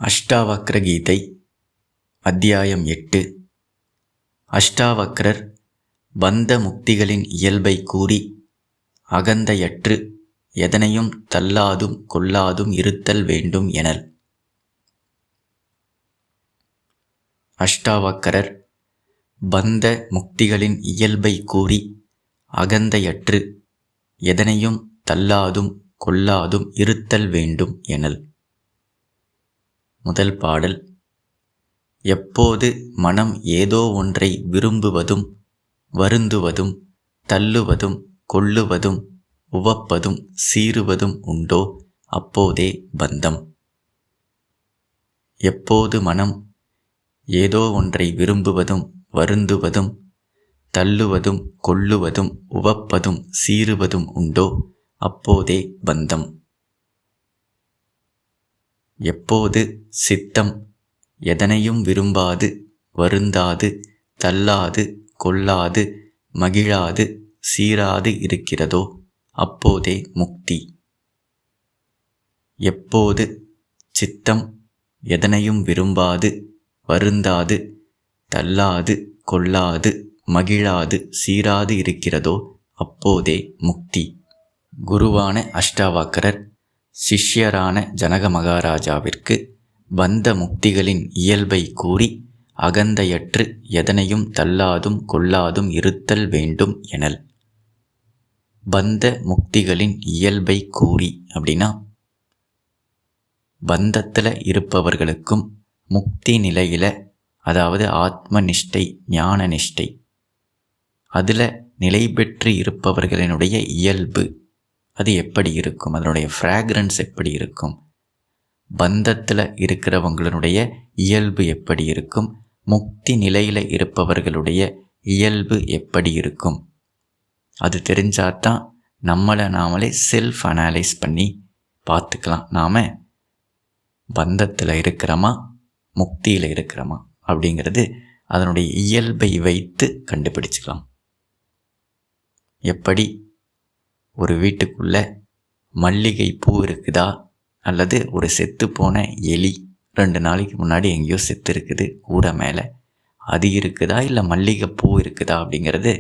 அஷ்டாவக்ர கீதை அத்தியாயம் 8. அஷ்டாவக்ரர் பந்த முக்திகளின் இயல்பை கூறி அகந்தையற்று எதனையும் தள்ளாதும் கொள்ளாதும் இருத்தல் வேண்டும் எனல். அஷ்டாவக்ரர் பந்த முக்திகளின் இயல்பை கூறி அகந்தையற்று எதனையும் தள்ளாதும் கொள்ளாதும் இருத்தல் வேண்டும் எனல். முதல் பாடல். எப்போது மனம் ஏதோ ஒன்றை விரும்புவதும் வருந்துவதும் தள்ளுவதும் கொள்ளுவதும் உவப்பதும் சீறுவதும் உண்டோ அப்போதே பந்தம். எப்போது மனம் ஏதோ ஒன்றை விரும்புவதும் வருந்துவதும் தள்ளுவதும் கொள்ளுவதும் உவப்பதும் சீறுவதும் உண்டோ அப்போதே பந்தம். எப்போது சித்தம் எதனையும் விரும்பாது வருந்தாது தள்ளாது கொள்ளாது மகிழாது சீராது இருக்கிறதோ அப்போதே முக்தி. எப்போது சித்தம் எதனையும் விரும்பாது வருந்தாது தள்ளாது கொள்ளாது மகிழாது சீராது இருக்கிறதோ அப்போதே முக்தி. குருவான அஷ்டாவக்ரர் சிஷ்யரான ஜனக மகாராஜாவிற்கு பந்த முக்திகளின் இயல்பை கூறி அகந்தையற்று எதனையும் தள்ளாதும் கொள்ளாதும் இருத்தல் வேண்டும் எனல். பந்த முக்திகளின் இயல்பை கூறி அப்படின்னா, பந்தத்தில் இருப்பவர்களுக்கும் முக்தி நிலையில், அதாவது ஆத்ம நிஷ்டை ஞான நிஷ்டை, அதில் நிலை பெற்று இருப்பவர்களினுடைய இயல்பு அது எப்படி இருக்கும், அதனுடைய ஃப்ராக்ரன்ஸ் எப்படி இருக்கும், பந்தத்தில் இருக்கிறவங்களுடைய இயல்பு எப்படி இருக்கும், முக்தி நிலையில் இருப்பவர்களுடைய இயல்பு எப்படி இருக்கும், அது தெரிஞ்சாதான் நம்மளை நாமளே செல்ஃப் அனலைஸ் பண்ணி பார்த்துக்கலாம். நாம் பந்தத்தில் இருக்கிறோமா முக்தியில் இருக்கிறோமா அப்படிங்கிறது அதனுடைய இயல்பை வைத்து கண்டுபிடிச்சிக்கலாம். எப்படி ஒரு வீட்டுக்குள்ளே மல்லிகை பூ இருக்குதா அல்லது ஒரு செத்து போன எலி 2 நாளைக்கு முன்னாடி எங்கேயோ செத்து இருக்குது கூரை மேலே, அது இருக்குதா இல்லை மல்லிகை பூ இருக்குதா அப்படிங்கிறது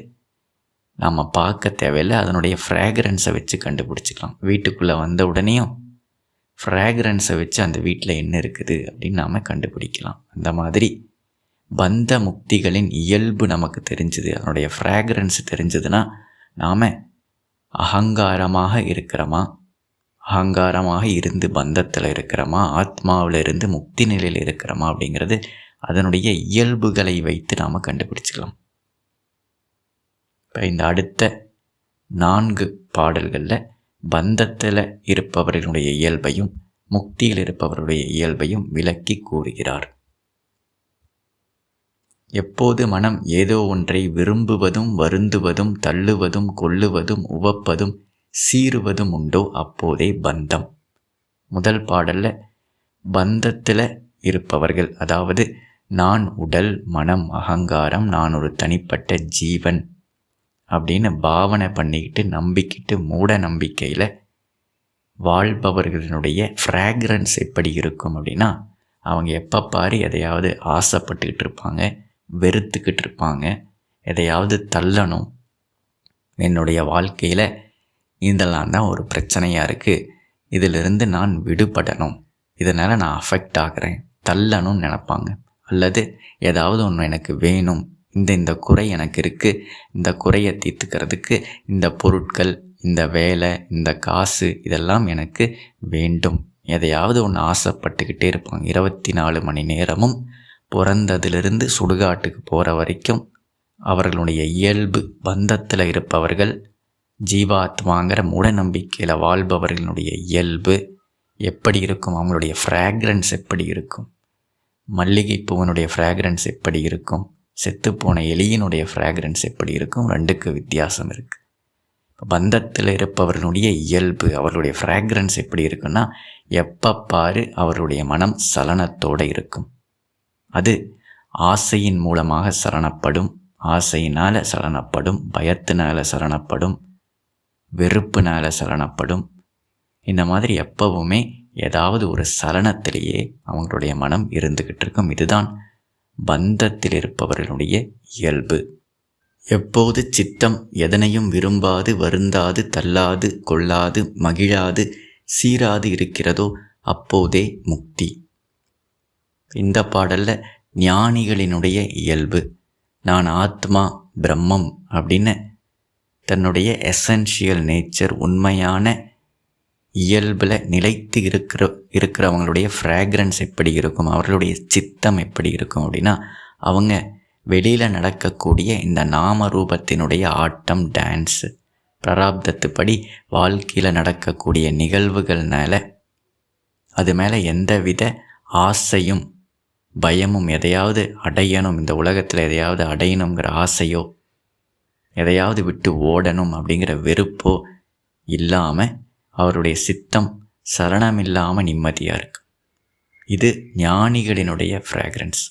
நம்ம பார்க்க தேவையில்லை, அதனுடைய ஃப்ராக்ரன்ஸை வச்சு கண்டுபிடிச்சிக்கலாம். வீட்டுக்குள்ளே வந்த உடனேயும் ஃப்ராக்ரன்ஸை வச்சு அந்த வீட்டில் என்ன இருக்குது அப்படின்னு நாம் கண்டுபிடிக்கலாம். அந்த மாதிரி பந்த முக்திகளின் இயல்பு நமக்கு தெரிஞ்சுது, அதனுடைய ஃப்ராக்ரன்ஸ் தெரிஞ்சதுன்னா நாம் அகங்காரமாக இருக்கிறோமா, அகங்காரமாக இருந்து பந்தத்தில் இருக்கிறோமா, ஆத்மாவில் இருந்து முக்தி நிலையில் இருக்கிறோமா அப்படிங்கிறது அதனுடைய இயல்புகளை வைத்து நாம் கண்டுபிடிச்சிக்கலாம். இப்போ இந்த அடுத்த 4 பாடல்களில் பந்தத்தில் இருப்பவர்களுடைய இயல்பையும் முக்தியில் இருப்பவருடைய இயல்பையும் விளக்கி கூறுகிறார். எப்போது மனம் ஏதோ ஒன்றை விரும்புவதும் வருந்துவதும் தள்ளுவதும் கொள்ளுவதும் உவப்பதும் சீறுவதும் உண்டோ அப்போதே பந்தம். முதல் பாடலில் பந்தத்தில் இருப்பவர்கள், அதாவது நான் உடல் மனம் அகங்காரம், நான் ஒரு தனிப்பட்ட ஜீவன் அப்படின்னு பாவனை பண்ணிக்கிட்டு நம்பிக்கிட்டு மூட நம்பிக்கையில் வாழ்பவர்களினுடைய ஃப்ராக்ரன்ஸ் எப்படி இருக்கும் அப்படின்னா, அவங்க எப்போ பாரு எதையாவது ஆசைப்பட்டுக்கிட்டு இருப்பாங்க, வெறுத்துக்கிட்டு இருப்பாங்க, எதையாவது தள்ளணும், என்னுடைய வாழ்க்கையில் இதெல்லாம் தான் ஒரு பிரச்சனையாக இருக்குது, இதிலிருந்து நான் விடுபடணும், இதனால் நான் அஃபெக்ட் ஆகிறேன், தள்ளணும்னு நினப்பாங்க. அல்லது ஏதாவது ஒன்று எனக்கு வேணும், இந்த குறை எனக்கு இருக்குது, இந்த குறையை தீர்த்துக்கிறதுக்கு இந்த பொருட்கள், இந்த வேலை, இந்த காசு இதெல்லாம் எனக்கு வேண்டும், எதையாவது ஒன்று ஆசைப்பட்டுக்கிட்டே இருப்பாங்க. 24 மணி நேரமும் பிறந்ததிலிருந்து சுடுகாட்டுக்கு போகிற வரைக்கும் அவர்களுடைய இயல்பு, பந்தத்தில் இருப்பவர்கள் ஜீவாத்மாங்கிற மூடநம்பிக்கையில் வாழ்பவர்களுடைய இயல்பு எப்படி இருக்கும், அவங்களுடைய ஃப்ராக்ரன்ஸ் எப்படி இருக்கும், மல்லிகை பூவனுடைய ஃப்ராக்ரன்ஸ் எப்படி இருக்கும், செத்துப்போன எலியினுடைய ஃப்ராக்ரன்ஸ் எப்படி இருக்கும், 2க்கு வித்தியாசம் இருக்குது. பந்தத்தில் இருப்பவர்களுடைய இயல்பு, அவர்களுடைய ஃப்ராக்ரன்ஸ் எப்படி இருக்குன்னா, எப்போ பாரு அவர்களுடைய மனம் சலனத்தோடு இருக்கும். அது ஆசையின் மூலமாக சலனப்படும், ஆசையினால் சலனப்படும், பயத்தினால் சலனப்படும், வெறுப்புனால் சலனப்படும். இந்த மாதிரி எப்பவுமே ஏதாவது ஒரு சலனத்திலேயே அவங்களுடைய மனம் இருந்துக்கிட்டு இருக்கும். இதுதான் பந்தத்தில் இருப்பவர்களுடைய இயல்பு. எப்போது சித்தம் எதனையும் விரும்பாது, வருந்தாது, தள்ளாது, கொள்ளாது, மகிழாது, சீராது இருக்கிறதோ அப்போதே முக்தி. இந்த பாடல்ல ஞானிகளினுடைய இயல்பு, நான் ஆத்மா பிரம்மம் அப்படின்னு தன்னுடைய எசென்ஷியல் நேச்சர், உண்மையான இயல்பில் நிலைத்து இருக்கிறவங்களுடைய ஃப்ராக்ரன்ஸ் எப்படி இருக்கும், அவர்களுடைய சித்தம் எப்படி இருக்கும் அப்படின்னா, அவங்க வெளியில் நடக்கக்கூடிய இந்த நாம ரூபத்தினுடைய ஆட்டம், டான்ஸு, பிராரப்தத்துப்படி வாழ்க்கையில் நடக்கக்கூடிய நிகழ்வுகள்னால அது மேலே எந்தவித ஆசையும் பயமும், எதையாவது அடையணும், இந்த உலகத்தில் எதையாவது அடையணுங்கிற ஆசையோ, எதையாவது விட்டு ஓடணும் அப்படிங்கிற வெறுப்போ இல்லாமல் அவருடைய சித்தம் சலனமில்லாமல் நிம்மதியாக இருக்கு. இது ஞானிகளினுடைய ஃப்ராக்ரன்ஸ்,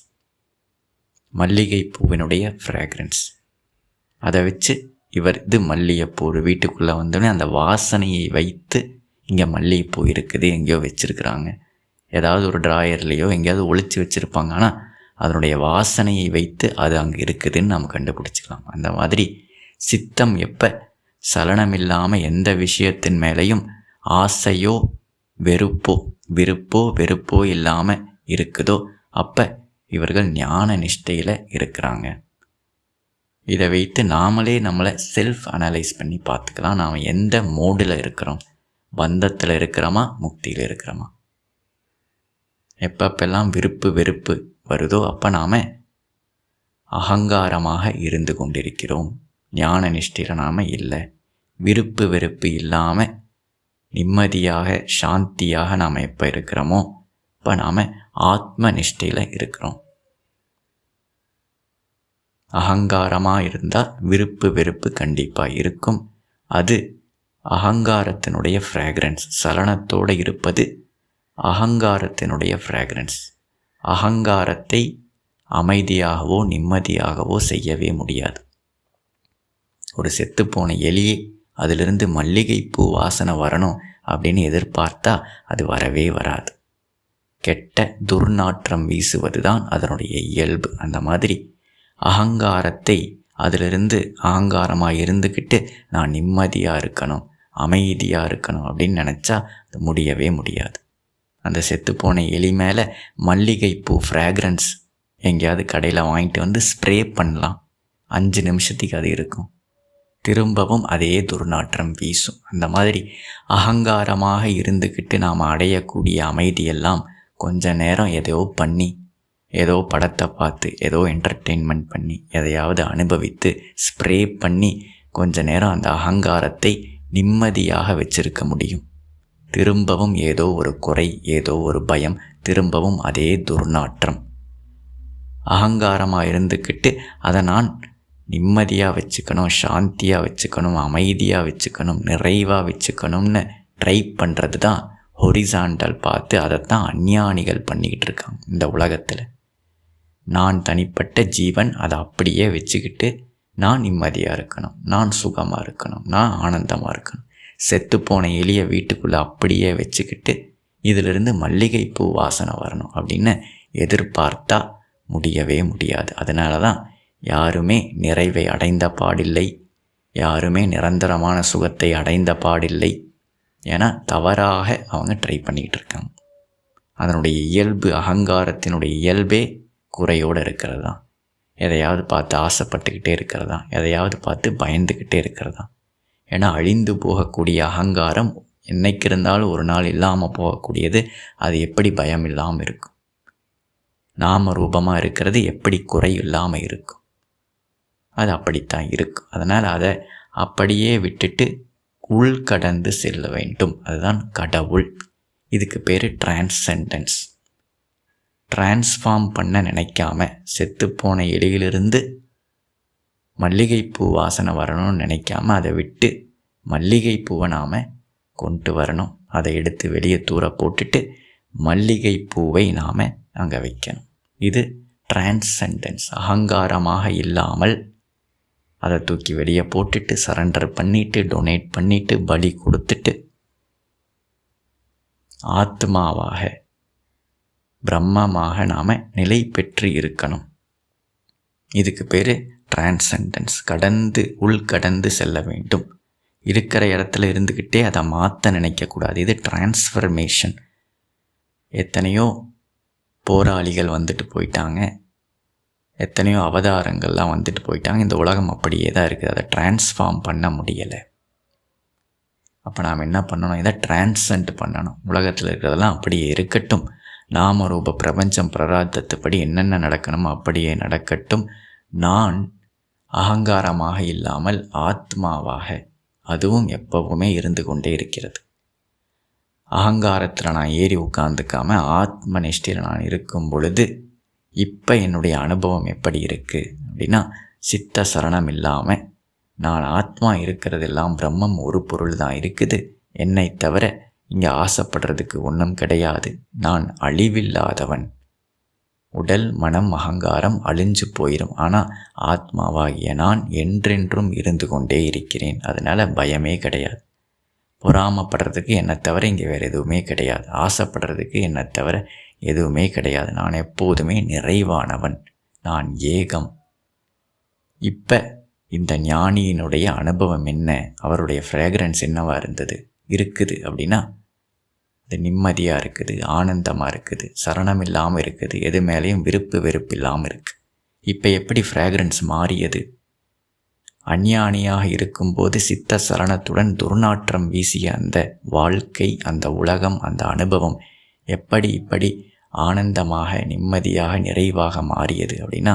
மல்லிகை பூவினுடைய ஃப்ராக்ரன்ஸ். அதை வச்சு இது மல்லிகைப்பூ வீட்டுக்குள்ளே வந்தோடனே அந்த வாசனையை வைத்து இங்கே மல்லிகைப்பூ இருக்குது எங்கேயோ வச்சுருக்குறாங்க, ஏதாவது ஒரு ட்ராயர்லேயோ எங்கேயாவது ஒளிச்சு வச்சுருப்பாங்க, ஆனால் அதனுடைய வாசனையை வைத்து அது அங்கே இருக்குதுன்னு நம்ம கண்டுபிடிச்சிக்கலாம். அந்த மாதிரி சித்தம் எப்போ சலனமில்லாமல் எந்த விஷயத்தின் மேலேயும் ஆசையோ வெறுப்போ இல்லாமல் இருக்குதோ அப்போ இவர்கள் ஞான நிஷ்டையில் இருக்கிறாங்க. இதை வைத்து நாமளே நம்மளை செல்ஃப் அனலைஸ் பண்ணி பார்த்துக்கலாம். நாம் எந்த மோடில் இருக்கிறோம், பந்தத்தில் இருக்கிறோமா, முக்தியில் இருக்கிறோமா. எப்பப்பெல்லாம் வெறுப்பு வருதோ அப்போ நாம் அகங்காரமாக இருந்து கொண்டிருக்கிறோம். ஞான நிஷ்டையில் நாம் இல்லை. வெறுப்பு இல்லாமல் நிம்மதியாக சாந்தியாக நாம் எப்போ இருக்கிறோமோ இப்போ நாம் ஆத்ம நிஷ்டையில் இருக்கிறோம். அகங்காரமாக இருந்தால் வெறுப்பு கண்டிப்பாக இருக்கும். அது அகங்காரத்தினுடைய ஃப்ராக்ரன்ஸ். சலனத்தோடு இருப்பது அகங்காரத்தினுடைய ஃப்ராக்ரன்ஸ். அகங்காரத்தை அமைதியாகவோ நிம்மதியாகவோ செய்யவே முடியாது. ஒரு செத்துப்போன எலியை அதிலிருந்து மல்லிகைப்பூ வாசனை வரணும் அப்படின்னு எதிர்பார்த்தா அது வரவே வராது. கெட்ட துர்நாற்றம் வீசுவது தான் அதனுடைய இயல்பு. அந்த மாதிரி அகங்காரத்தை அதிலிருந்து அகங்காரமாக இருந்துக்கிட்டு நான் நிம்மதியாக இருக்கணும், அமைதியாக இருக்கணும் அப்படின்னு நினச்சா அது முடியவே முடியாது. அந்த செத்துப்போன எலி மேலே மல்லிகைப்பூ ஃப்ராக்ரன்ஸ் எங்கேயாவது கடையில் வாங்கிட்டு வந்து ஸ்ப்ரே பண்ணலாம், 5 நிமிஷத்துக்கு அது இருக்கும், திரும்பவும் அதே துர்நாற்றம் வீசும். அந்த மாதிரி அகங்காரமாக இருந்துக்கிட்டு நாம் அடையக்கூடிய அமைதியெல்லாம் கொஞ்ச நேரம் ஏதோ படத்தை பார்த்து, ஏதோ என்டர்டெயின்மெண்ட் பண்ணி, எதையாவது அனுபவித்து ஸ்ப்ரே பண்ணி கொஞ்ச நேரம் அந்த அகங்காரத்தை நிம்மதியாக வச்சிருக்க முடியும். திரும்பவும் ஏதோ ஒரு குறை, ஏதோ ஒரு பயம், திரும்பவும் அதே துர்நாற்றம். அகங்காரமாக இருந்துக்கிட்டு அதை நான் நிம்மதியாக வச்சுக்கணும், சாந்தியாக வச்சுக்கணும், அமைதியாக வச்சுக்கணும், நிறைவாக வச்சுக்கணும்னு ட்ரை பண்ணுறது தான் ஹொரிசாண்டல் பார்த்து அதைத்தான் அஞ்ஞானிகள் பண்ணிக்கிட்டு இருக்காங்க இந்த உலகத்தில். நான் தனிப்பட்ட ஜீவன் அதை அப்படியே வச்சுக்கிட்டு நான் நிம்மதியாக இருக்கணும், நான் சுகமாக இருக்கணும், நான் ஆனந்தமாக இருக்கணும். செத்துப்போன எலியை வீட்டுக்குள்ளே அப்படியே வச்சுக்கிட்டு இதிலிருந்து மல்லிகைப்பூ வாசனை வரணும் அப்படின்னு எதிர்பார்த்தா முடியவே முடியாது. அதனால தான் யாருமே நிறைவை அடைந்த பாடில்லை, யாருமே நிரந்தரமான சுகத்தை அடைந்த பாடில்லை. ஏன்னா தவறாக அவங்க ட்ரை பண்ணிக்கிட்டு இருக்காங்க. அதனுடைய இயல்பு, அகங்காரத்தினுடைய இயல்பே குறையோடு இருக்கிறது தான். எதையாவது பார்த்து ஆசைப்பட்டுக்கிட்டே இருக்கிறது தான், எதையாவது பார்த்து பயந்துக்கிட்டே இருக்கிறது தான். ஏன்னா அழிந்து போகக்கூடிய அகங்காரம் என்னைக்கு இருந்தாலும் ஒரு நாள் இல்லாமல் போகக்கூடியது. அது எப்படி பயம் இல்லாமல் இருக்கும்? நாம ரூபமாக இருக்கிறது எப்படி குறை இல்லாமல் இருக்கும்? அது அப்படித்தான் இருக்கும். அதனால் அதை அப்படியே விட்டுட்டு உள்கடந்து செல்ல வேண்டும். அதுதான் கடவுள். இதுக்கு பேர் டிரான்சென்டன்ஸ். டிரான்ஸ்ஃபார்ம் பண்ண நினைக்காம, செத்துப்போன எலியிலிருந்து மல்லிகைப்பூ வாசனை வரணும்னு நினைக்காம அதை விட்டு மல்லிகைப்பூவை நாம் கொண்டு வரணும். அதை எடுத்து வெளியே தூர போட்டுட்டு மல்லிகைப்பூவை நாம் அங்கே வைக்கணும். இது டிரான்சென்டன்ஸ். அகங்காரமாக இல்லாமல் அதை தூக்கி வெளியே போட்டுட்டு சரண்டர் பண்ணிவிட்டு, டொனேட் பண்ணிவிட்டு, பலி கொடுத்துட்டு ஆத்மாவாக பிரம்மமாக நாம் நிலை பெற்று இருக்கணும். இதுக்கு பேர் டிரான்சென்டன்ஸ். உள்கடந்து செல்ல வேண்டும். இருக்கிற இடத்துல இருந்துக்கிட்டே அதை மாற்ற நினைக்கக்கூடாது. இது டிரான்ஸ்ஃபர்மேஷன். எத்தனையோ போராளிகள் வந்துட்டு போயிட்டாங்க, எத்தனையோ அவதாரங்கள்லாம் வந்துட்டு போயிட்டாங்க. இந்த உலகம் அப்படியே தான் இருக்குது. அதை டிரான்ஸ்ஃபார்ம் பண்ண முடியலை. அப்போ நாம் என்ன பண்ணணும்? இதை டிரான்சென்ட் பண்ணணும். உலகத்தில் இருக்கிறதெல்லாம் அப்படியே இருக்கட்டும். நாம ரூப பிரபஞ்சம் பிராரத்தத்துப்படி என்னென்ன நடக்கணுமோ அப்படியே நடக்கட்டும். நான் அகங்காரமாக இல்லாமல் ஆத்மாவாக, அதுவும் எப்பவுமே இருந்து கொண்டே இருக்கிறது. அகங்காரத்தில் நான் ஏறி உட்கார்ந்துக்காமல் ஆத்ம நிஷ்டையில் நான் இருக்கும் பொழுது இப்போ என்னுடைய அனுபவம் எப்படி இருக்குது அப்படின்னா, சித்த சரணம் இல்லாமல் நான் ஆத்மா இருக்கிறதெல்லாம் பிரம்மம் ஒரு பொருள் தான் இருக்குது. என்னை தவிர இங்கே ஆசைப்படுறதுக்கு ஒன்றும் கிடையாது. நான் அழிவில்லாதவன். உடல் மனம் அகங்காரம் அழிஞ்சு போயிடும். ஆனால் ஆத்மாவாகிய நான் என்றென்றும் இருந்து கொண்டே இருக்கிறேன். அதனால் பயமே கிடையாது. பொறாமப்படுறதுக்கு என்னை தவிர இங்கே வேறு எதுவுமே கிடையாது. ஆசைப்படுறதுக்கு என்னை தவிர எதுவுமே கிடையாது. நான் எப்போதுமே நிறைவானவன். நான் ஏகம். இப்போ இந்த ஞானியினுடைய அனுபவம் என்ன, அவருடைய ஃப்ரேக்ரன்ஸ் என்னவாக இருக்குது அப்படின்னா, அது நிம்மதியாக இருக்குது, ஆனந்தமாக இருக்குது, சரணம் இல்லாமல் இருக்குது, எது மேலேயும் வெறுப்பு இல்லாமல் இருக்குது. இப்போ எப்படி ஃப்ரேக்ரன்ஸ் மாறியது? அஞ்ஞானியாக இருக்கும்போது சித்த சரணத்துடன் துர்நாற்றம் வீசிய அந்த வாழ்க்கை, அந்த உலகம், அந்த அனுபவம் இப்படி ஆனந்தமாக நிம்மதியாக நிறைவாக மாறியது அப்படின்னா,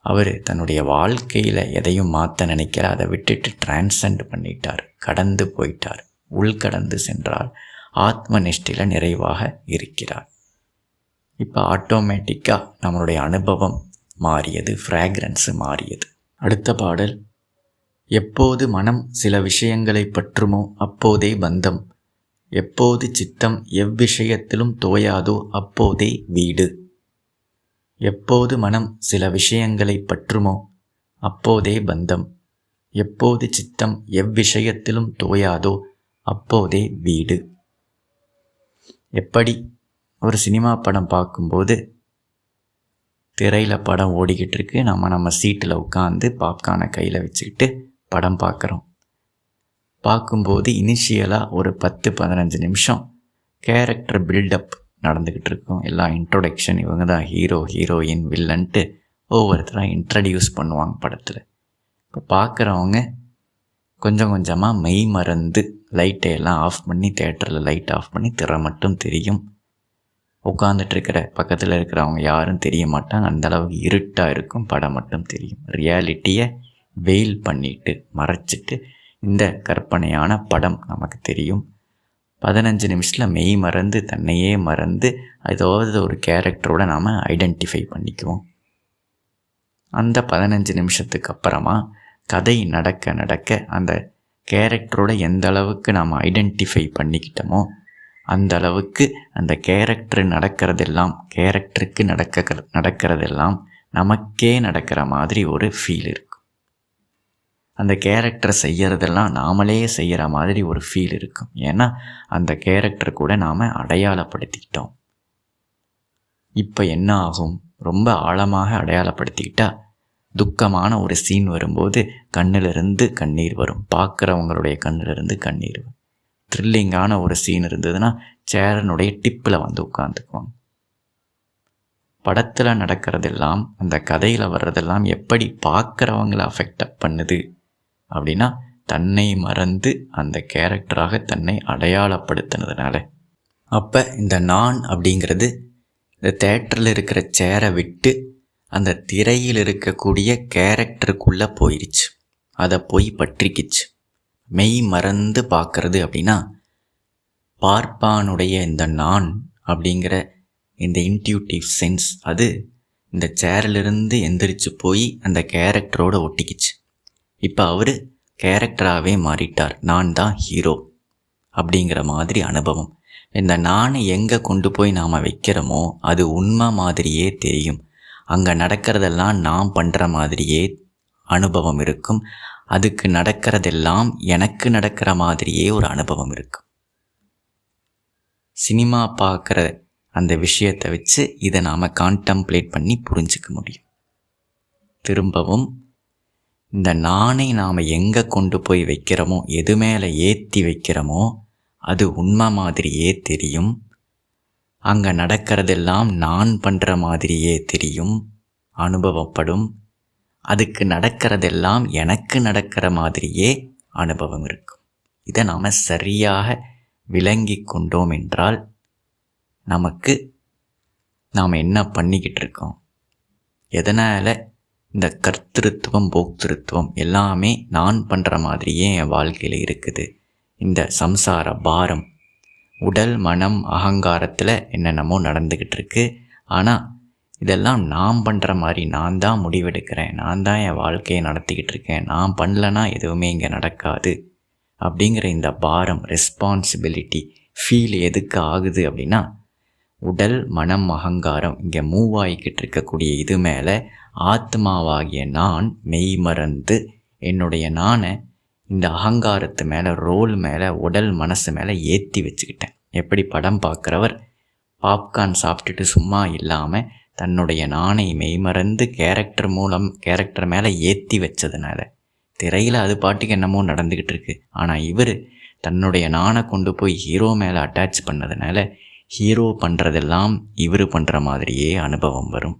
அவர் தன்னுடைய வாழ்க்கையில் எதையும் மாற்ற நினைக்கிற, அதை விட்டுட்டு டிரான்சென்ட் பண்ணிட்டார், கடந்து போயிட்டார், உள்கடந்து சென்றார், ஆத்ம நிஷ்டையில் நிறைவாக இருக்கிறார். இப்போ ஆட்டோமேட்டிக்காக நம்மளுடைய அனுபவம் மாறியது, ஃப்ராக்ரன்ஸு மாறியது. அடுத்த பாடல். எப்போது மனம் சில விஷயங்களை பற்றுமோ அப்போதே பந்தம், எப்போது சித்தம் எவ்விஷயத்திலும் தோயாதோ அப்போதே வீடு. எப்போது மனம் சில விஷயங்களை பற்றுமோ அப்போதே பந்தம், எப்போது சித்தம் எவ்விஷயத்திலும் தோயாதோ அப்போதே வீடு. எப்படி ஒரு சினிமா படம் பார்க்கும்போது திரையில் படம் ஓடிக்கிட்டு இருக்கு, நம்ம சீட்டில் உட்காந்து பாப்கார்னை கையில் வச்சுக்கிட்டு படம் பார்க்குறோம். பார்க்கும்போது இனிஷியலாக ஒரு 10-15 நிமிஷம் கேரக்டர் பில்டப் நடந்துக்கிட்டு இருக்கும். எல்லாம் இன்ட்ரோடக்ஷன், இவங்க தான் ஹீரோ ஹீரோயின் வில்லன்ட்டு ஒவ்வொருத்தராக இன்ட்ரடியூஸ் பண்ணுவாங்க படத்தில். இப்போ பார்க்குறவங்க கொஞ்சம் கொஞ்சமாக மெய் மறந்து லைட்டை எல்லாம் ஆஃப் பண்ணி, தேட்டரில் லைட் ஆஃப் பண்ணி திரை மட்டும் தெரியும். உட்காந்துட்ருக்கிற பக்கத்தில் இருக்கிறவங்க யாரும் தெரிய மாட்டாங்க. அந்தளவுக்கு இருட்டாக இருக்கும், படம் மட்டும் தெரியும். ரியாலிட்டியை வெயில் பண்ணிட்டு மறைச்சிட்டு இந்த கற்பனையான படம் நமக்கு தெரியும். 15 நிமிஷத்தில் மெய் மறந்து, தன்னையே மறந்து ஏதாவது ஒரு கேரக்டரோடு நாம் ஐடென்டிஃபை பண்ணிக்குவோம். அந்த 15 நிமிஷத்துக்கு அப்புறமா கதை நடக்க நடக்க அந்த கேரக்டரோட எந்த அளவுக்கு நாம் ஐடென்டிஃபை பண்ணிக்கிட்டோமோ அந்த அளவுக்கு அந்த கேரக்டர் நடக்கிறதெல்லாம், கேரக்டருக்கு நடக்கிறதெல்லாம் நமக்கே நடக்கிற மாதிரி ஒரு ஃபீல் இருக்கும். அந்த கேரக்டரை செய்கிறதெல்லாம் நாமளே செய்கிற மாதிரி ஒரு ஃபீல் இருக்கும். ஏன்னா அந்த கேரக்டர் கூட நாம் அடையாளப்படுத்திக்கிட்டோம். இப்போ என்ன ஆகும்? ரொம்ப ஆழமாக அடையாளப்படுத்திக்கிட்டால் துக்கமான ஒரு சீன் வரும்போது கண்ணிலிருந்து கண்ணீர் வரும், பார்க்குறவங்களுடைய கண்ணிலிருந்து கண்ணீர் வரும். த்ரில்லிங்கான ஒரு சீன் இருந்ததுன்னா சேரனுடைய டிப்பில் வந்து உட்காந்துக்குவாங்க. படத்தில் நடக்கிறதெல்லாம், அந்த கதையில் வர்றதெல்லாம் எப்படி பார்க்குறவங்கள அஃபெக்ட் பண்ணுது அப்படின்னா, தன்னை மறந்து அந்த கேரக்டராக தன்னை அடையாளப்படுத்தினதுனால. அப்போ இந்த நான் அப்படிங்கிறது இந்த தேட்டரில் இருக்கிற சேரை விட்டு அந்த திரையில் இருக்கக்கூடிய கேரக்டருக்குள்ளே போயிடுச்சு. அதை போய் பற்றிக்கிச்சு. மெய் மறந்து பார்க்கறது அப்படின்னா, பார்ப்பானுடைய இந்த நான் அப்படிங்கிற இந்த இன்ட்யூட்டிவ் சென்ஸ் அது இந்த சேரிலிருந்து எந்திரிச்சு போய் அந்த கேரக்டரோடு ஒட்டிக்கிச்சு. இப்போ அவர் கேரக்டராகவே மாறிட்டார். நான் தான் ஹீரோ அப்படிங்கிற மாதிரி அனுபவம். இந்த நானை எங்கே கொண்டு போய் நாம் வைக்கிறோமோ அது உண்மை மாதிரியே தெரியும். அங்கே நடக்கிறதெல்லாம் நான் பண்ணுற மாதிரியே அனுபவம் இருக்கும். அதுக்கு நடக்கிறதெல்லாம் எனக்கு நடக்கிற மாதிரியே ஒரு அனுபவம் இருக்கும். சினிமா பார்க்குற அந்த விஷயத்தை வச்சு இதை நாம் கான்டம்ப்ளேட் பண்ணி புரிஞ்சிக்க முடியும். திரும்பவும் இந்த நானை நாம் எங்கே கொண்டு போய் வைக்கிறோமோ, எது மேலே ஏற்றி வைக்கிறோமோ அது உண்மை மாதிரியே தெரியும். அங்கே நடக்கிறதெல்லாம் நான் பண்ணுற மாதிரியே தெரியும், அனுபவப்படும். அதுக்கு நடக்கிறதெல்லாம் எனக்கு நடக்கிற மாதிரியே அனுபவம் இருக்கும். இதை நாம் சரியாக விளங்கி கொண்டோம் என்றால் நமக்கு நாம் என்ன பண்ணிக்கிட்டு இருக்கோம், எதனால் இந்த கர்த்திருத்துவம் போக்திருத்துவம் எல்லாமே நான் பண்ணுற மாதிரியே என் வாழ்க்கையில் இருக்குது, இந்த சம்சார பாரம் உடல் மனம் அகங்காரத்தில் என்னென்னமோ நடந்துக்கிட்டு இருக்கு, ஆனால் இதெல்லாம் நான் பண்ணுற மாதிரி நான் தான் முடிவெடுக்கிறேன், நான் தான் என் வாழ்க்கையை நடத்திக்கிட்டு இருக்கேன், நான் பண்ணலன்னா எதுவுமே இங்கே நடக்காது அப்படிங்கிற இந்த பாரம் ரெஸ்பான்சிபிலிட்டி ஃபீல் எதுக்கு ஆகுது அப்படின்னா, உடல் மனம் அகங்காரம் இங்கே மூவ் ஆகிக்கிட்டு இருக்கக்கூடிய இது மேலே ஆத்மாவாகிய நான் மெய்மறந்து என்னுடைய நானை இந்த அகங்காரத்து மேலே ரோல் மேலே உடல் மனசு மேலே ஏற்றி வச்சுக்கிட்டேன். எப்படி படம் பார்க்குறவர் பாப்கார்ன் சாப்பிட்டுட்டு சும்மா இல்லாமல் தன்னுடைய நானை மெய்மறந்து கேரக்டர் மேலே ஏற்றி வச்சதுனால திரையில் அது பாட்டுக்கு என்னமோ நடந்துக்கிட்டு இருக்கு. ஆனால் இவர் தன்னுடைய நானை கொண்டு போய் ஹீரோ மேலே அட்டாச் பண்ணதுனால ஹீரோ பண்ணுறதெல்லாம் இவர் பண்ணுற மாதிரியே அனுபவம் வரும்.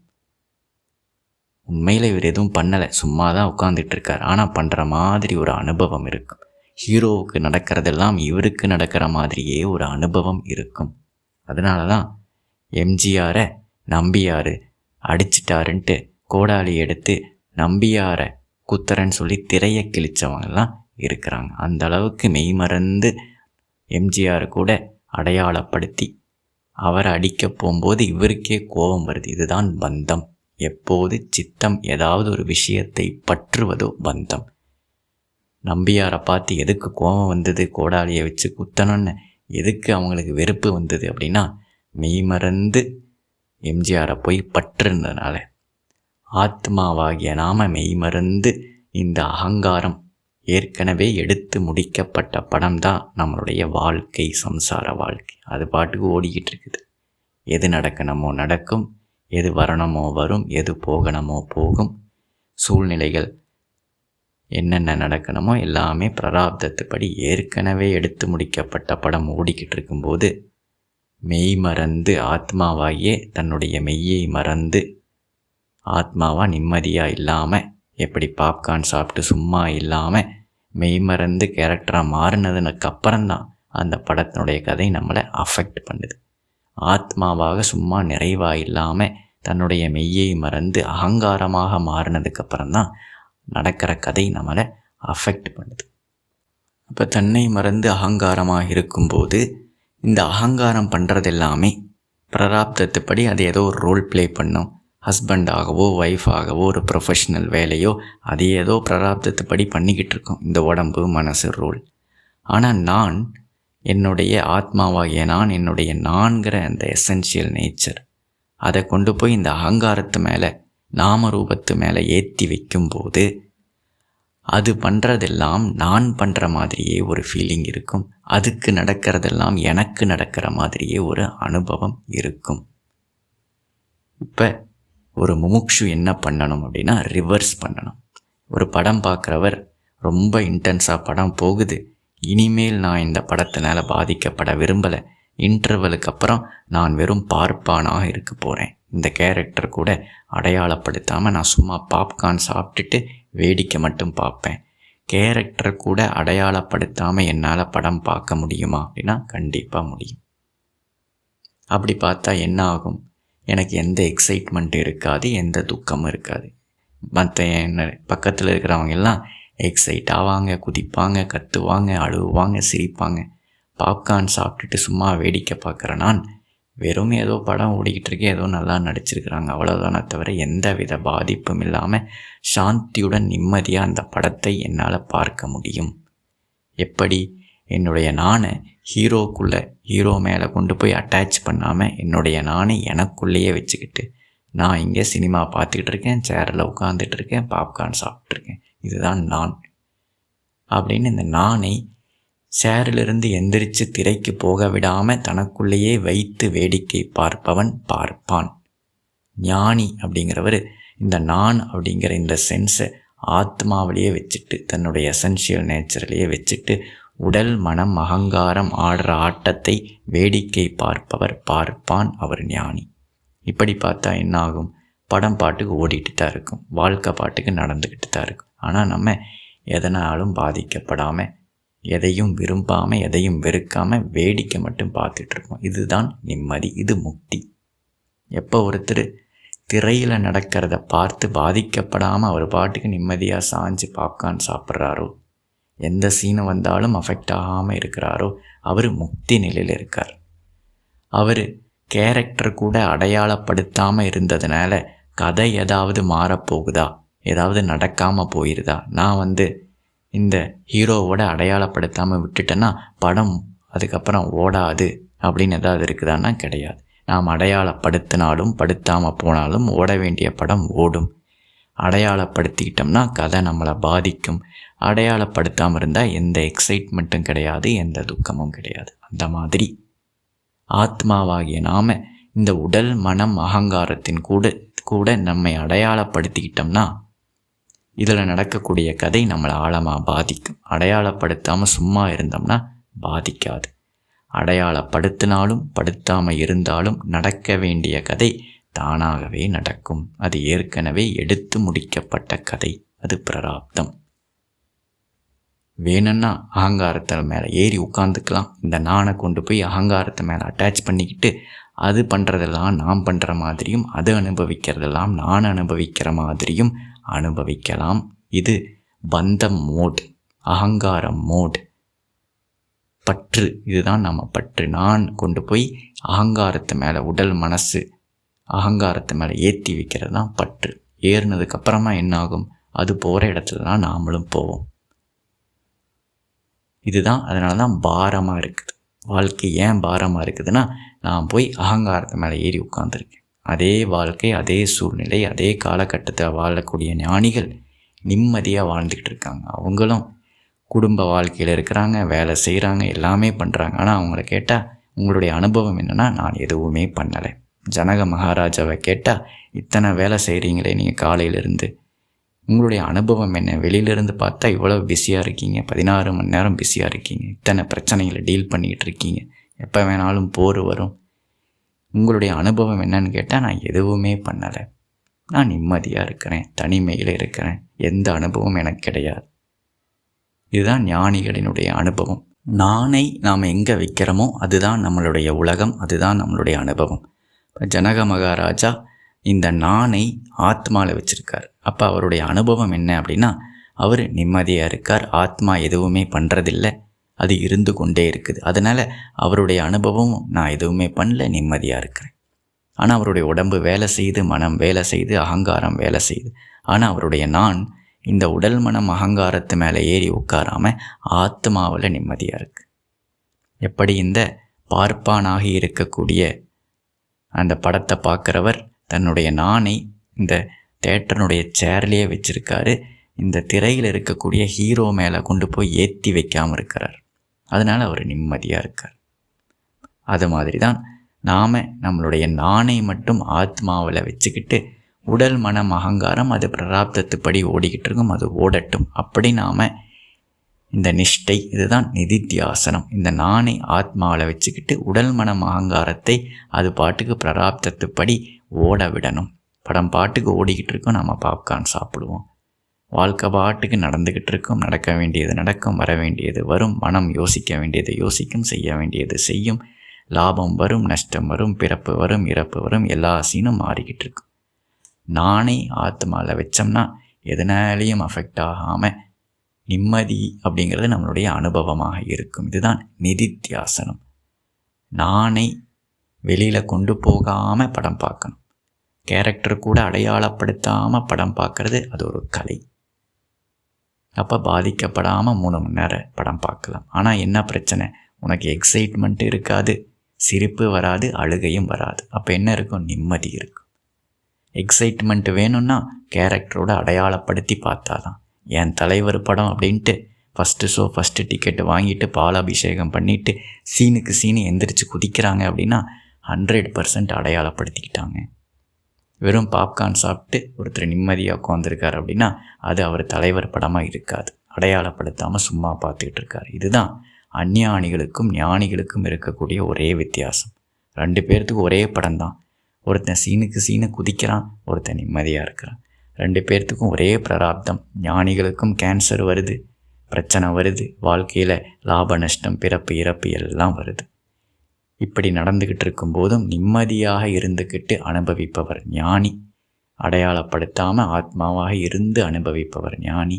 உண்மையில் இவர் எதுவும் பண்ணலை, சும்மா தான் உட்காந்துட்டு இருக்கார், ஆனால் பண்ணுற மாதிரி ஒரு அனுபவம் இருக்கும். ஹீரோவுக்கு நடக்கிறதெல்லாம் இவருக்கு நடக்கிற மாதிரியே ஒரு அனுபவம் இருக்கும். அதனால தான் எம்ஜிஆரை நம்பியார் அடிச்சிட்டாருன்ட்டு கோடாலி எடுத்து நம்பியாரை குத்தரன்னு சொல்லி திரையை கிழிச்சவங்கெல்லாம் இருக்கிறாங்க. அந்த அளவுக்கு மெய்மறந்து எம்ஜிஆர் கூட அடையாளப்படுத்தி அவரை அடிக்க போகும்போது இவருக்கே கோபம் வருது. இதுதான் பந்தம். எப்போது சித்தம் ஏதாவது ஒரு விஷயத்தை பற்றுவதோ பந்தம். நம்பியாரை பார்த்து எதுக்கு கோபம் வந்தது, கோடாலியை வச்சு குத்தணும்னு எதுக்கு அவங்களுக்கு வெறுப்பு வந்தது அப்படின்னா, மெய்மறந்து எம்ஜிஆரை போய் பற்றுனதுனால. ஆத்மாவாகிய நாம மெய்மறந்து இந்த அகங்காரம் ஏற்கனவே எடுத்து முடிக்கப்பட்ட படம் தான் நம்மளுடைய வாழ்க்கை, சம்சார வாழ்க்கை. அது பாட்டுக்கு ஓடிக்கிட்டு இருக்குது. எது நடக்கணுமோ நடக்கும், எது வரணுமோ வரும், எது போகணுமோ போகும். சூழ்நிலைகள் என்னென்ன நடக்கணுமோ எல்லாமே பிராரப்தத்துப்படி ஏற்கனவே எடுத்து முடிக்கப்பட்ட படம் ஓடிக்கிட்டு இருக்கும்போது மெய் மறந்து ஆத்மாவாகியே தன்னுடைய மெய்யை மறந்து ஆத்மாவாக நிம்மதியாக இல்லாமல், எப்படி பாப்கார்ன் சாப்பிட்டு சும்மா இல்லாமல் மெய் மறந்து கேரக்டராக மாறினதுக்கு அப்புறம்தான் அந்த படத்தினுடைய கதை நம்மளை அஃபெக்ட் பண்ணுது. ஆத்மாவாக சும்மா நிறைவாக இல்லாமல் தன்னுடைய மெய்யை மறந்து அகங்காரமாக மாறினதுக்கப்புறம்தான் நடக்கிற கதை நம்மளை அஃபெக்ட் பண்ணுது. அப்போ தன்னை மறந்து அகங்காரமாக இருக்கும்போது இந்த அகங்காரம் பண்ணுறது எல்லாமே பிராரப்தத்துப்படி அது ஏதோ ஒரு ரோல் ப்ளே பண்ணும். ஹஸ்பண்டாகவோ ஒய்ஃபாகவோ ஒரு ப்ரொஃபஷ்னல் வேலையோ அது ஏதோ பிராரப்தத்துப்படி பண்ணிக்கிட்டு இருக்கோம் இந்த உடம்பு மனசு ரோல். ஆனால் நான் என்னுடைய ஆத்மாவாகிய நான் என்னுடைய நான்கிற அந்த எசென்ஷியல் நேச்சர் அதை கொண்டு போய் இந்த அகங்காரத்து மேலே நாம ரூபத்து மேலே ஏற்றி வைக்கும்போது அது பண்ணுறதெல்லாம் நான் பண்ணுற மாதிரியே ஒரு ஃபீலிங் இருக்கும். அதுக்கு நடக்கிறதெல்லாம் எனக்கு நடக்கிற மாதிரியே ஒரு அனுபவம் இருக்கும். இப்போ ஒரு முமுக்ஷு என்ன பண்ணணும் அப்படின்னா ரிவர்ஸ் பண்ணணும். ஒரு படம் பார்க்குறவர் ரொம்ப இன்டென்ஸாக படம் போகுது, இனிமேல் நான் இந்த படத்தினால பாதிக்கப்பட விரும்பலை, இன்டர்வலுக்கு அப்புறம் நான் வெறும் பார்ப்பானாக இருக்க போகிறேன், இந்த கேரக்டர் கூட அடையாளப்படுத்தாமல் நான் சும்மா பாப்கார்ன் சாப்பிட்டுட்டு வேடிக்கை மட்டும் பார்ப்பேன், கேரக்டர் கூட அடையாளப்படுத்தாமல் என்னால் படம் பார்க்க முடியுமா அப்படின்னா கண்டிப்பாக முடியும். அப்படி பார்த்தா என்ன ஆகும், எனக்கு எந்த எக்ஸைட்மெண்ட்டும் இருக்காது, எந்த துக்கமும் இருக்காது. மற்ற என்ன பக்கத்தில் இருக்கிறவங்க எல்லாம் எக்ஸைட் ஆவாங்க, குதிப்பாங்க, கத்துவாங்க, அழுவாங்க, சிரிப்பாங்க. பாப்கார்ன் சாப்பிட்டுட்டு சும்மா வேடிக்கை பார்க்குற நான் வெறும் ஏதோ படம் ஓடிக்கிட்டு இருக்கேன், ஏதோ நல்லா நடிச்சிருக்கிறாங்க அவ்வளோதானே தவிர எந்த வித பாதிப்பும் இல்லாமல் சாந்தியுடன் நிம்மதியாக அந்த படத்தை என்னால் பார்க்க முடியும். எப்படி என்னுடைய நானை ஹீரோ மேலே கொண்டு போய் அட்டாச் பண்ணாமல் என்னுடைய நானை எனக்குள்ளேயே வச்சுக்கிட்டு நான் இங்கே சினிமா பார்த்துக்கிட்டு இருக்கேன், சேரில் உட்காந்துட்டு இருக்கேன், பாப்கார்ன் சாப்பிட்ருக்கேன், இதுதான் நான் அப்படின்னு இந்த நானை சேரிலிருந்து எந்திரிச்சு திரைக்கு போக விடாமல் தனக்குள்ளேயே வைத்து வேடிக்கை பார்ப்பவன் பார்ப்பான். ஞானி அப்படிங்கிறவர் இந்த நான் அப்படிங்கிற இந்த சென்ஸை ஆத்மாவிலேயே வச்சுட்டு, தன்னுடைய எசென்ஷியல் நேச்சரிலேயே வச்சுட்டு, உடல் மனம் அகங்காரம் ஆடுற ஆட்டத்தை வேடிக்கை பார்ப்பவர் பார்ப்பான், அவர் ஞானி. இப்படி பார்த்தா என்ன ஆகும்? படம் பாட்டுக்கு ஓடிட்டு தான் இருக்கும், வாழ்க்கை பாட்டுக்கு நடந்துக்கிட்டு தான் இருக்கும். ஆனால் நம்ம எதனாலும் பாதிக்கப்படாமல், எதையும் விரும்பாமல், எதையும் வெறுக்காமல் வேடிக்கை மட்டும் பார்த்துட்ருக்கோம். இதுதான் நிம்மதி, இது முக்தி. எப்போ ஒருத்தர் திரையில் நடக்கிறத பார்த்து பாதிக்கப்படாமல் அவர் பாட்டுக்கு நிம்மதியாக சாஞ்சு பாப்கார்ன் சாப்பிட்றாரோ, எந்த சீனு வந்தாலும் அஃபெக்ட் ஆகாமல் இருக்கிறாரோ, அவர் முக்தி நிலையில் இருக்கார். அவர் கேரக்டர் கூட அடையாளப்படுத்தாமல் இருந்ததுனால கதை ஏதாவது மாறப்போகுதா, ஏதாவது நடக்காமல் போயிடுதா, நான் இந்த ஹீரோவோட அடையாளப்படுத்தாமல் விட்டுட்டேன்னா படம் அதுக்கப்புறம் ஓடாது அப்படின்னு ஏதாவது இருக்குதான்னா கிடையாது. நாம் அடையாளப்படுத்தினாலும் படுத்தாமல் போனாலும் ஓட வேண்டிய படம் ஓடும். அடையாளப்படுத்திக்கிட்டோம்னா கதை நம்மளை பாதிக்கும். அடையாளப்படுத்தாமல் இருந்தால் எந்த எக்ஸைட்மெண்ட்டும் கிடையாது, எந்த துக்கமும் கிடையாது. அந்த மாதிரி ஆத்மாவாகிய நாம் இந்த உடல் மனம் அகங்காரத்தின் கூட நம்மை அடையாளப்படுத்திக்கிட்டோம்னா இதில் நடக்கக்கூடிய கதை நம்மளை ஆழமாக பாதிக்கும். அடையாளப்படுத்தாமல் சும்மா இருந்தோம்னா பாதிக்காது. அடையாளப்படுத்தினாலும் படுத்தாமல் இருந்தாலும் நடக்க வேண்டிய கதை தானாகவே நடக்கும். அது ஏற்கனவே எடுத்து முடிக்கப்பட்ட கதை, அது பிராரப்தம். வேணும்னா அகங்காரத்தை மேலே ஏறி உட்காந்துக்கலாம். இந்த நானை கொண்டு போய் அகங்காரத்தை மேலே அட்டாச் பண்ணிக்கிட்டு அது பண்ணுறதெல்லாம் நான் பண்ணுற மாதிரியும், அது அனுபவிக்கிறதெல்லாம் நான் அனுபவிக்கிற மாதிரியும் அனுபவிக்கலாம். இது பந்தம் மோட், அகங்காரம் மோட், பற்று. இதுதான் நம்ம பற்று. நான் கொண்டு போய் அகங்காரத்து மேலே, உடல் மனசு அகங்காரத்து மேலே ஏற்றி வைக்கிறது தான் பற்று. ஏறினதுக்கப்புறமா என்ன ஆகும்? அது போகிற இடத்துல தான் நாமளும் போவோம். இதுதான், அதனால தான் பாரமாக இருக்குது வாழ்க்கை. ஏன் பாரமாக இருக்குதுன்னா, நான் போய் அகங்காரத்து மேலே ஏறி உட்காந்துருக்கேன். அதே வாழ்க்கை, அதே சூழ்நிலை, அதே காலகட்டத்தில் வாழக்கூடிய ஞானிகள் நிம்மதியாக வாழ்ந்துக்கிட்டு இருக்காங்க. அவங்களும் குடும்ப வாழ்க்கையில் இருக்கிறாங்க, வேலை செய்கிறாங்க, எல்லாமே பண்ணுறாங்க. ஆனால் அவங்கள கேட்டால் உங்களுடைய அனுபவம் என்னென்னா, நான் எதுவுமே பண்ணலை. ஜனக மகாராஜாவை கேட்டால், இத்தனை வேலை செய்கிறீங்களே நீங்கள் காலையிலேருந்து, உங்களுடைய அனுபவம் என்ன? வெளியிலேருந்து பார்த்தா இவ்வளோ பிஸியாக இருக்கீங்க, 16 மணி நேரம் பிஸியாக இருக்கீங்க, இத்தனை பிரச்சனைகளை டீல் பண்ணிக்கிட்டு இருக்கீங்க, எப்போ வேணாலும் போர் வரும், உங்களுடைய அனுபவம் என்னன்னு கேட்டால், நான் எதுவுமே பண்ணலை, நான் நிம்மதியாக இருக்கிறேன், தனிமையில் இருக்கிறேன், எந்த அனுபவம் எனக்கு கிடையாது. இதுதான் ஞானிகளினுடைய அனுபவம். நானை நாம் எங்கே வைக்கிறோமோ அதுதான் நம்மளுடைய உலகம், அதுதான் நம்மளுடைய அனுபவம். இப்போ ஜனக மகாராஜா இந்த நானை ஆத்மாவில் வச்சுருக்கார். அப்போ அவருடைய அனுபவம் என்ன அப்படின்னா, அவர் நிம்மதியாக இருக்கார். ஆத்மா எதுவுமே பண்ணுறதில்லை, அது இருந்து கொண்டே இருக்குது. அதனால் அவருடைய அனுபவம், நான் எதுவுமே பண்ணல, நிம்மதியாக இருக்கிறேன். ஆனால் அவருடைய உடம்பு வேலை செய்து, மனம் வேலை செய்து, அகங்காரம் வேலை செய்யுது. ஆனால் அவருடைய நான் இந்த உடல் மனம் அகங்காரத்து மேலே ஏறி உட்காராமல் ஆத்மாவில் நிம்மதியாக இருக்குது. எப்படி இந்த பார்ப்பானாகி இருக்கக்கூடிய அந்த படத்தை பார்க்குறவர் தன்னுடைய நானை இந்த தேட்டருடைய சேர்லேயே வச்சுருக்காரு, இந்த திரையில் இருக்கக்கூடிய ஹீரோ மேலே கொண்டு போய் ஏற்றி வைக்காமல் இருக்கிறார். அதனால் அவர் நிம்மதியாக இருக்கார். அது மாதிரி தான் நாம் நம்மளுடைய நானை மட்டும் ஆத்மாவில் வச்சுக்கிட்டு, உடல் மனம் அகங்காரம் அது பிராரப்தத்துப்படி ஓடிக்கிட்டு இருக்கும், அது ஓடட்டும். அப்படி நாம் இந்த நிஷ்டை, இதுதான் நிதித்தியாசனம். இந்த நானை ஆத்மாவில் வச்சுக்கிட்டு உடல் மனம் அகங்காரத்தை அது பாட்டுக்கு பிராரப்தத்துப்படி ஓட விடணும். படம் பாட்டுக்கு ஓடிக்கிட்டு இருக்கோம், நம்ம பாப்கார்ன் சாப்பிடுவோம். வாழ்க்கை பாட்டுக்கு நடந்துக்கிட்டு இருக்கும், நடக்க வேண்டியது நடக்கும், வர வேண்டியது வரும், மனம் யோசிக்க வேண்டியது யோசிக்கும், செய்ய வேண்டியது செய்யும், லாபம் வரும், நஷ்டம் வரும், பிறப்பு வரும், இறப்பு வரும், எல்லா சீனும் மாறிக்கிட்டு இருக்கும். நானே ஆத்மாவில் வச்சோம்னா எதனாலேயும் அஃபெக்ட் ஆகாமல் நிம்மதி அப்படிங்கிறது நம்மளுடைய அனுபவமாக இருக்கும். இதுதான் நிதித்தியாசனம். நானை வெளியில் கொண்டு போகாமல் படம் பார்க்கணும். கேரக்டர் கூட அடையாளப்படுத்தாமல் படம் பார்க்குறது அது ஒரு கலை. அப்போ பாதிக்கப்படாமல் 3 மணி நேரம் படம் பார்க்கலாம். ஆனால் என்ன பிரச்சனை? உனக்கு எக்ஸைட்மெண்ட் இருக்காது, சிரிப்பு வராது, அழுகையும் வராது. அப்போ என்ன இருக்கும்? நிம்மதி இருக்கும். எக்ஸைட்மெண்ட் வேணும்னா கேரக்டரோட அடையாளப்படுத்தி பார்த்தாதான். என் தலைவர் படம் அப்படின்ட்டு ஃபஸ்ட்டு ஷோ ஃபஸ்ட்டு டிக்கெட்டு வாங்கிட்டு பாலாபிஷேகம் பண்ணிவிட்டு சீனுக்கு சீனு எந்திரிச்சு குதிக்கிறாங்க அப்படின்னா 100% அடையாளப்படுத்திக்கிட்டாங்க. வெறும் பாப்கார்ன் சாப்பிட்டு ஒருத்தர் நிம்மதியாக உட்காந்துருக்கார் அப்படின்னா அது அவர் தலைவர் படமாக இருக்காது. அடையாளப்படுத்தாமல் சும்மா பார்த்துக்கிட்டு இருக்கார். இதுதான் அஞ்ஞானிகளுக்கும் ஞானிகளுக்கும் இருக்கக்கூடிய ஒரே வித்தியாசம். 2 பேர்த்துக்கும் ஒரே படம் தான். ஒருத்தன் சீனுக்கு சீனு குதிக்கிறான், ஒருத்தன் நிம்மதியாக இருக்கிறான். 2 பேர்த்துக்கும் ஒரே பிராரப்தம். ஞானிகளுக்கும் கேன்சர் வருது, பிரச்சனை வருது, வாழ்க்கையில் லாப நஷ்டம், பிறப்பு இறப்பு எல்லாம் வருது. இப்படி நடந்துக்கிட்டு இருக்கும்போதும் நிம்மதியாக இருந்துக்கிட்டு அனுபவிப்பவர் ஞானி. அடையாளப்படுத்தாமல் ஆத்மாவாக இருந்து அனுபவிப்பவர் ஞானி.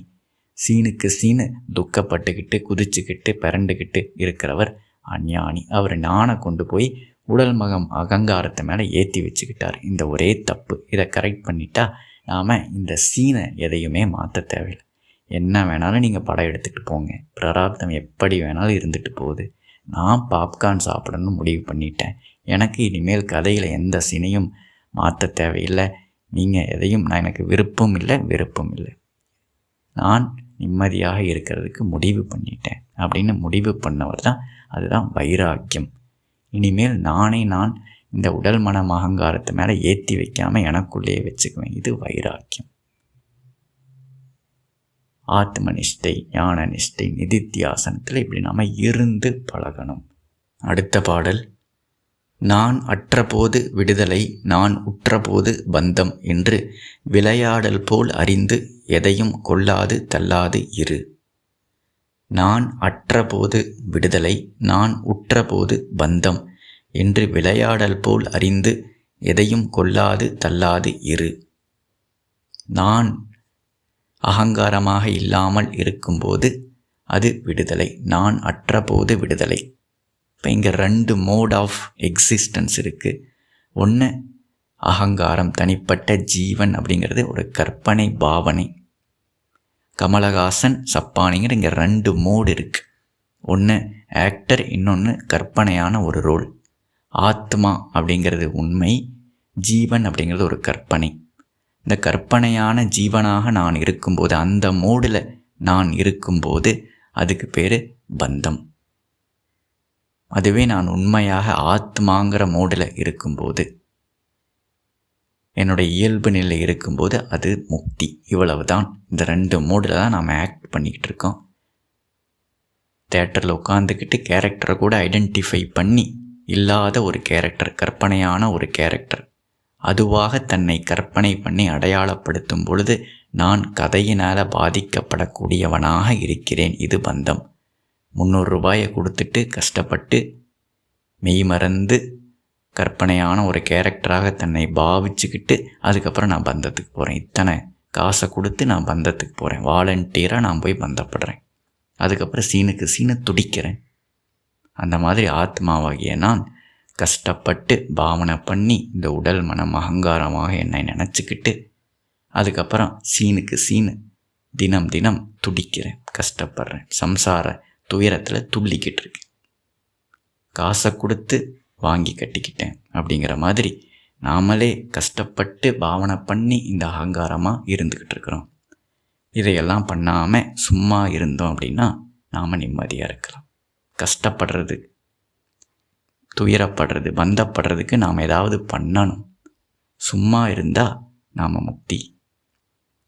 சீனுக்கு சீனு துக்கப்பட்டுக்கிட்டு குதிச்சுக்கிட்டு பிறண்டுக்கிட்டு இருக்கிறவர் அஞ்ஞானி. அவர் ஞானை கொண்டு போய் உடல் மகம் அகங்காரத்தை மேலே ஏற்றி வச்சுக்கிட்டார். இந்த ஒரே தப்பு. இதை கரெக்ட் பண்ணிட்டா நாம் இந்த சீனை எதையுமே மாற்ற தேவையில்லை. என்ன வேணாலும் நீங்கள் படம் எடுத்துகிட்டு போங்க, பிராரப்தம் எப்படி வேணாலும் இருந்துட்டு போகுது. நான் பாப்கார்ன் சாப்பிடணும்னு முடிவு பண்ணிட்டேன். எனக்கு இனிமேல் கதையில் எந்த சீனையும் மாற்ற தேவையில்லை. நீங்கள் எதையும் எனக்கு விருப்பம் இல்லை. நான் நிம்மதியாக இருக்கிறதுக்கு முடிவு பண்ணிட்டேன் அப்படின்னு முடிவு பண்ணவர் தான். அதுதான் வைராக்கியம். இனிமேல் நான் இந்த உடல் மனம் அகங்காரத்தை மேலே ஏற்றி வைக்காமல் எனக்குள்ளேயே வச்சுக்குவேன். இது வைராக்கியம். ஆத்ம நிஷ்டை, ஞான நிஷ்டை, நிதித்தியாசனத்தில் இப்படி நாம் இருந்து பழகணும். அடுத்த பாடல், நான் அற்றபோது விடுதலை, நான் உற்றபோது பந்தம் என்று விளையாடல் போல் அறிந்து எதையும் கொள்ளாது தள்ளாது இரு. நான் அற்றபோது விடுதலை, நான் உற்றபோது பந்தம் என்று விளையாடல் போல் அறிந்து எதையும் கொள்ளாது தள்ளாது இரு. நான் அகங்காரமாக இல்லாமல் இருக்கும்போது அது விடுதலை. நான் அற்றபோது விடுதலை. இப்போ இங்கே 2 மோட் ஆஃப் எக்ஸிஸ்டன்ஸ் இருக்குது. ஒன்று அகங்காரம், தனிப்பட்ட ஜீவன் அப்படிங்கிறது ஒரு கற்பனை பாவனை. கமலஹாசன், சப்பானிங்கிற இங்கே 2 மோடு இருக்குது. ஒன்று ஆக்டர், இன்னொன்று கற்பனையான ஒரு ரோல். ஆத்மா அப்படிங்கிறது உண்மை, ஜீவன் அப்படிங்கிறது ஒரு கற்பனை. இந்த கற்பனையான ஜீவனாக நான் இருக்கும்போது, அந்த மோடில் நான் இருக்கும்போது அதுக்கு பேர் பந்தம். அதுவே நான் உண்மையாக ஆத்மாங்கிற மோடில் இருக்கும்போது, என்னுடைய இயல்பு நிலை இருக்கும்போது அது முக்தி. இவ்வளவு தான். இந்த 2 மோடில் தான் நாம் ஆக்ட் பண்ணிக்கிட்டு இருக்கோம். தேட்டரில் உட்காந்துக்கிட்டு கேரக்டரை கூட ஐடென்டிஃபை பண்ணி இல்லாத ஒரு கேரக்டர், கற்பனையான ஒரு கேரக்டர், அதுவாக தன்னை கற்பனை பண்ணி அடையாளப்படுத்தும் பொழுது நான் கதையினால் பாதிக்கப்படக்கூடியவனாக இருக்கிறேன். இது பந்தம். 300 ரூபாயை கொடுத்துட்டு கஷ்டப்பட்டு மெய்மறந்து கற்பனையான ஒரு கேரக்டராக தன்னை பாவிச்சுக்கிட்டு அதுக்கப்புறம் நான் பந்தத்துக்கு போகிறேன். இத்தனை காசை கொடுத்து நான் பந்தத்துக்கு போகிறேன். வாலண்டியராக நான் போய் பந்தப்படுறேன். அதுக்கப்புறம் சீனுக்கு சீனு துடிக்கிறேன். அந்த மாதிரி ஆத்மாவாகிய நான் கஷ்டப்பட்டு பாவனை பண்ணி இந்த உடல் மனம் அகங்காரமாக என்னை நினச்சிக்கிட்டு அதுக்கப்புறம் சீனுக்கு சீனு தினம் தினம் துடிக்கிறேன், கஷ்டப்படுறேன், சம்சார துயரத்தில் துள்ளிக்கிட்டு இருக்கேன். காசை கொடுத்து வாங்கி கட்டிக்கிட்டேன் அப்படிங்கிற மாதிரி நாமளே கஷ்டப்பட்டு பாவனை பண்ணி இந்த அகங்காரமாக இருந்துக்கிட்டு இருக்கிறோம். இதையெல்லாம் பண்ணாமல் சும்மா இருந்தோம் அப்படின்னா நாம் நிம்மதியாக இருக்கலாம். கஷ்டப்படுறது, துயரப்படுறது, பந்தப்படுறதுக்கு நாம் ஏதாவது பண்ணணும். சும்மா இருந்தால் நாம் முக்தி.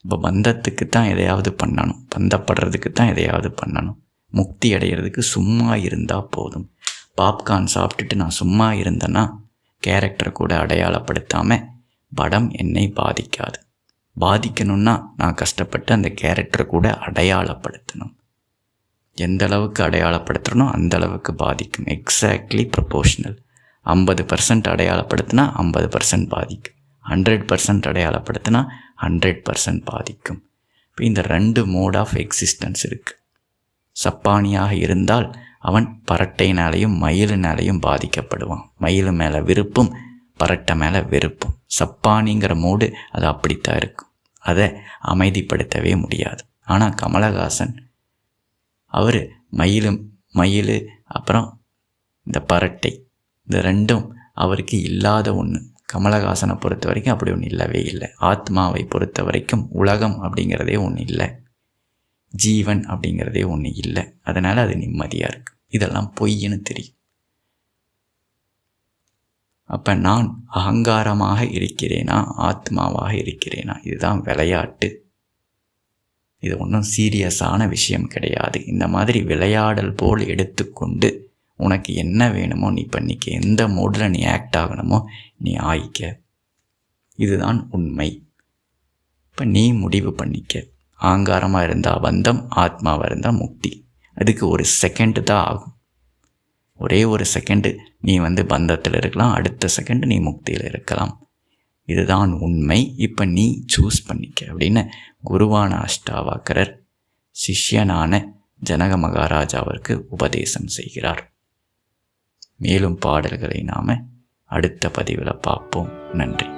இப்போ பந்தத்துக்கு தான் எதையாவது பண்ணணும், பந்தப்படுறதுக்கு தான் எதையாவது பண்ணணும். முக்தி அடைகிறதுக்கு சும்மா இருந்தால் போதும். பாப்கார்ன் சாப்பிட்டுட்டு நான் சும்மா இருந்தேன்னா கேரக்டரை கூட அடையாளப்படுத்தாமல் படம் என்னை பாதிக்காது. பாதிக்கணும்னா நான் கஷ்டப்பட்டு அந்த கேரக்டரை கூட அடையாளப்படுத்தணும். எந்த அளவுக்கு அடையாளப்படுத்துகிறனோ அந்த அளவுக்கு பாதிக்கும். Exactly proportional. 50% அடையாளப்படுத்தினா 50% பாதிக்கும். 100% அடையாளப்படுத்தினா 100% பாதிக்கும். இப்போ இந்த 2 மோட் ஆஃப் எக்ஸிஸ்டன்ஸ் இருக்குது. சப்பானியாக இருந்தால் அவன் பரட்டையினாலேயும் மயிலினாலேயும் பாதிக்கப்படுவான். மயில் மேலே விருப்பும், பரட்டை மேலே வெறுப்பும். சப்பானிங்கிற மோடு அது அப்படித்தான் இருக்கும். அதை அமைதிப்படுத்தவே முடியாது. ஆனால் கமலஹாசன் அவர் மயில் அப்புறம் இந்த பரட்டை, இந்த 2ம் அவருக்கு இல்லாத ஒன்று. கமலஹாசனை பொறுத்த வரைக்கும் அப்படி ஒன்று இல்லவே இல்லை. ஆத்மாவை பொறுத்த வரைக்கும் உலகம் அப்படிங்கிறதே ஒன்று இல்லை. ஜீவன் அப்படிங்கிறதே ஒன்று இல்லை, அதனால் அது நிம்மதியாக இருக்குது. இதெல்லாம் பொய்ன்னு தெரியும். அப்போ நான் அகங்காரமாக இருக்கிறேனா, ஆத்மாவாக இருக்கிறேனா, இதுதான் விளையாட்டு. இது ஒன்றும் சீரியஸான விஷயம் கிடையாது. இந்த மாதிரி விளையாடல் போல் எடுத்துக்கொண்டு உனக்கு என்ன வேணுமோ நீ பண்ணிக்க, எந்த மோடில் நீ ஆக்ட் ஆகணுமோ நீ ஆயிக்க. இதுதான் உண்மை. இப்போ நீ முடிவு பண்ணிக்க. ஆங்காரமாக இருந்தால் பந்தம், ஆத்மாவாக இருந்தால் முக்தி. அதுக்கு ஒரு செகண்டு தான் ஆகும். ஒரே ஒரு செகண்டு நீ பந்தத்தில் இருக்கலாம், அடுத்த செகண்டு நீ முக்தியில் இருக்கலாம். இதுதான் உண்மை. இப்போ நீ சூஸ் பண்ணிக்க அப்படின்னு குருவான அஷ்டாவக்கரர் சிஷ்யனான ஜனக மகாராஜாவிற்கு உபதேசம் செய்கிறார். மேலும் பாடல்களை நாம் அடுத்த பதிவில் பார்ப்போம். நன்றி.